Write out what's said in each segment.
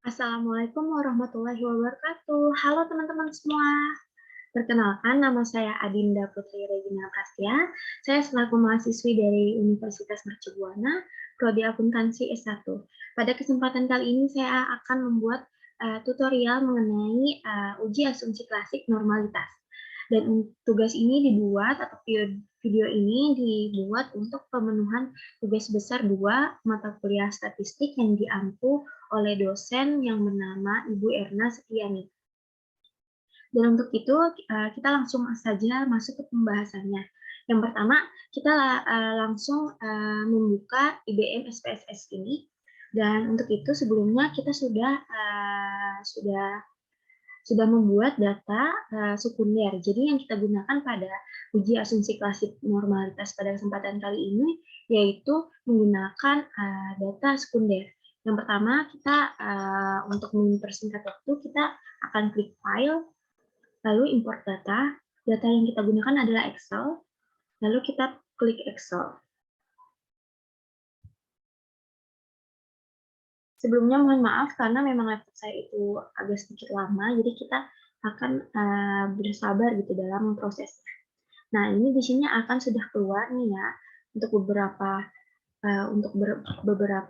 Assalamualaikum warahmatullahi wabarakatuh. Halo teman-teman semua. Perkenalkan, nama saya Adinda Putri Regina Prastia. Saya selaku mahasiswi dari Universitas Mercu Buana, Prodi Akuntansi S1. Pada kesempatan kali ini saya akan membuat tutorial mengenai uji asumsi klasik normalitas. Dan tugas ini dibuat atau video ini dibuat untuk pemenuhan tugas besar 2 mata kuliah statistik yang diampu oleh dosen yang bernama Ibu Erna Setiani. Dan untuk itu kita langsung saja masuk ke pembahasannya. Yang pertama, kita langsung membuka IBM SPSS ini. Dan untuk itu sebelumnya kita sudah membuat data sekunder. Jadi yang kita gunakan pada uji asumsi klasik normalitas pada kesempatan kali ini yaitu menggunakan data sekunder. Yang pertama kita untuk mempersingkat waktu kita akan klik file, lalu import data. Data yang kita gunakan adalah Excel. Lalu kita klik Excel. Sebelumnya mohon maaf karena memang laptop saya itu agak sedikit lama, jadi kita akan bersabar gitu dalam prosesnya. Nah, ini di sini akan sudah keluar nih ya untuk beberapa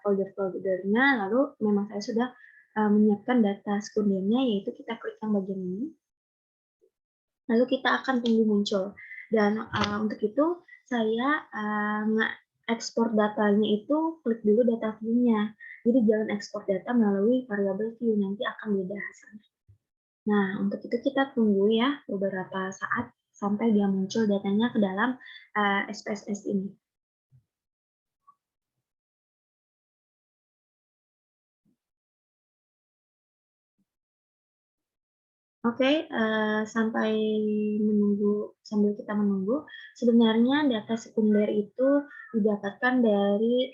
folder-foldernya. Lalu memang saya sudah menyiapkan data sekundernya, yaitu kita klik yang bagian ini. Lalu kita akan tunggu muncul. Dan untuk itu saya ekspor datanya itu klik dulu data view-nya. Jadi jangan ekspor data melalui variabel view, nanti akan beda hasilnya. Nah, untuk itu kita tunggu ya beberapa saat sampai dia muncul datanya ke dalam SPSS ini. Oke, sambil kita menunggu, sebenarnya data sekunder itu didapatkan dari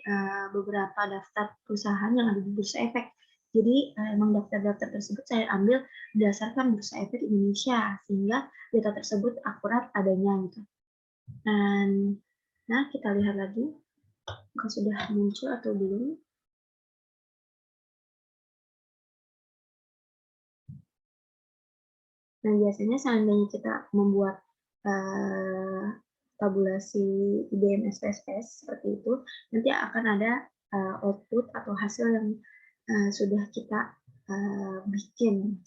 beberapa daftar perusahaan yang ada di Bursa Efek. Jadi emang daftar-daftar tersebut saya ambil berdasarkan Bursa Efek Indonesia, sehingga data tersebut akurat adanya gitu. Nah, kita lihat lagi apakah sudah muncul atau belum. Nah, biasanya seandainya kita membuat tabulasi IBM SPSS seperti itu, nanti akan ada output atau hasil yang sudah kita bikin.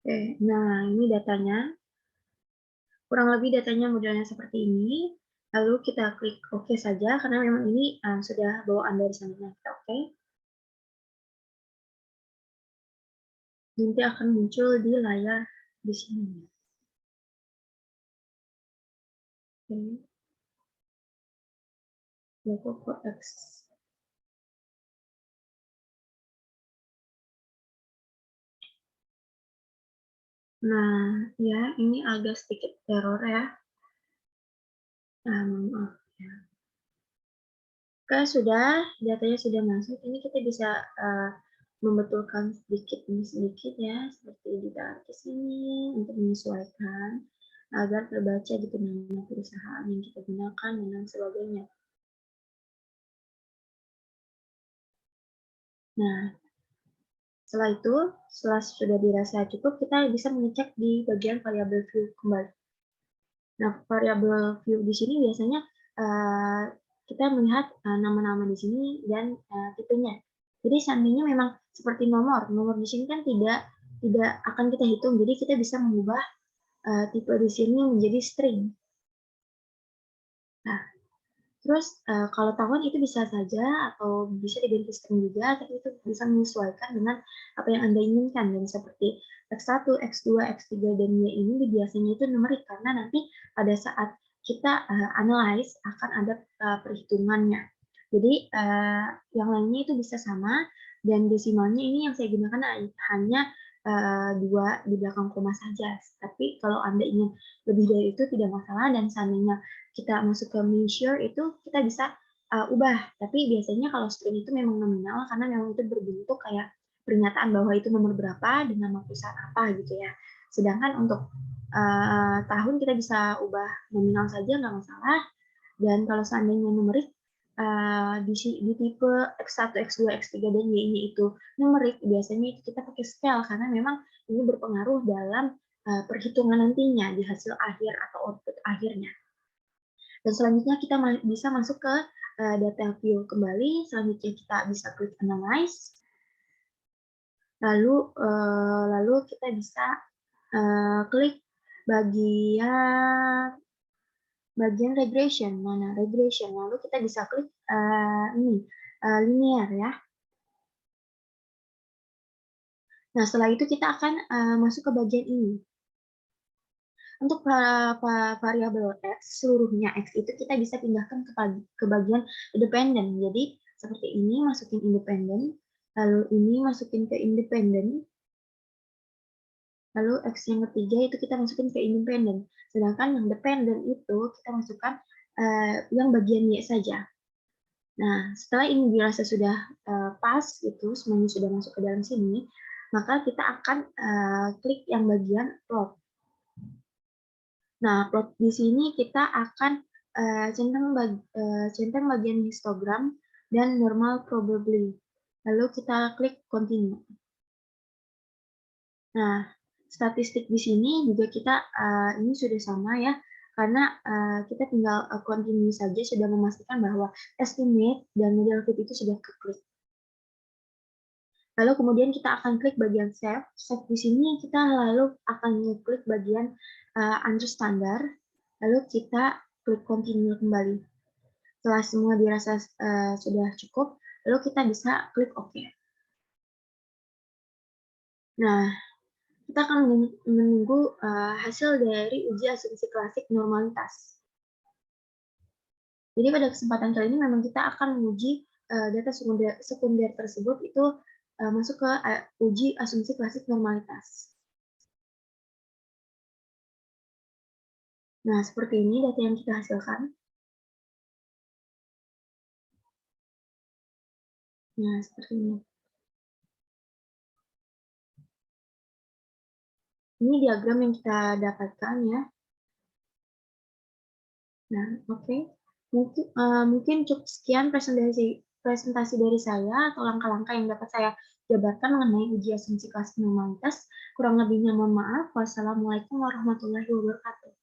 Oke, nah ini datanya. Kurang lebih datanya modelnya seperti ini. Lalu kita klik OK saja, karena memang ini sudah bawaan dari sana. Kita OK. Nanti akan muncul di layar di sini. Oke. Logo Codex. Nah, ya ini agak sedikit error ya. Maaf ya. Oke, datanya sudah masuk. Ini kita bisa membetulkan sedikit demi sedikit ya, seperti ditarik ke sini untuk menyesuaikan agar terbaca gitu nama perusahaan yang kita gunakan dan lain sebagainya. Nah, setelah sudah dirasa cukup, kita bisa mengecek di bagian variabel view kembali. Nah, variabel view di sini biasanya kita melihat nama-nama di sini dan tipenya. Jadi seandainya memang seperti nomor di sini kan tidak akan kita hitung. Jadi kita bisa mengubah tipe di sini menjadi string. Nah, terus kalau tahun itu bisa saja atau bisa diganti string juga, tapi itu bisa menyesuaikan dengan apa yang Anda inginkan. Dan seperti X1, X2, X3, dan Y ini biasanya itu numerik karena nanti pada saat kita analyze akan ada perhitungannya. Jadi yang lainnya itu bisa sama, dan desimalnya ini yang saya gunakan hanya 2 di belakang koma saja. Tapi kalau Anda ingin lebih dari itu tidak masalah dan seandainya kita masuk ke measure itu kita bisa, ubah. Tapi biasanya kalau string itu memang nominal karena memang itu berbentuk kayak pernyataan bahwa itu nomor berapa dengan nama perusahaan apa gitu ya. Sedangkan untuk, tahun kita bisa ubah nominal saja nggak masalah, dan kalau seandainya numerik, di tipe X1, X2, X3, dan Y-nya itu numerik, biasanya itu kita pakai scale karena memang ini berpengaruh dalam, perhitungan nantinya di hasil akhir atau output akhirnya. Dan selanjutnya kita bisa masuk ke, data view kembali, selanjutnya kita bisa klik analyze, lalu kita bisa, klik bagian bagian regression. Mana regression, lalu kita bisa klik, ini, linear ya. Nah, setelah itu kita akan, masuk ke bagian ini. Untuk variabel X, seluruhnya X itu kita bisa pindahkan ke bagian independen. Jadi, seperti ini, masukin independen, lalu ini masukin ke independen, lalu X yang ketiga itu kita masukin ke independen. Sedangkan yang dependen itu kita masukkan, yang bagian Y saja. Nah, setelah ini dirasa sudah, pas gitu, semuanya sudah masuk ke dalam sini, maka kita akan, klik yang bagian plot. Nah, plot di sini kita akan, centang bagian histogram dan normal probably. Lalu kita klik continue. Nah, statistik di sini juga kita, ini sudah sama ya, karena, kita tinggal, continue saja sudah memastikan bahwa estimate dan model fit itu sudah keklik. Lalu kemudian kita akan klik bagian save. Save di sini kita lalu akan klik bagian, under standar, lalu kita klik continue kembali. Setelah semua dirasa, sudah cukup, lalu kita bisa klik OK. Nah, kita akan menunggu, hasil dari uji asumsi klasik normalitas. Jadi pada kesempatan kali ini memang kita akan menguji, data sekunder tersebut itu, masuk ke, uji asumsi klasik normalitas. Nah, seperti ini data yang kita hasilkan. Nah, seperti ini. Ini diagram yang kita dapatkan ya. Nah, oke. Mungkin cukup sekian presentasi dari saya atau langkah-langkah yang dapat saya jabarkan mengenai uji asumsi kelas normalitas. Kurang lebihnya mohon maaf. Wassalamualaikum warahmatullahi wabarakatuh.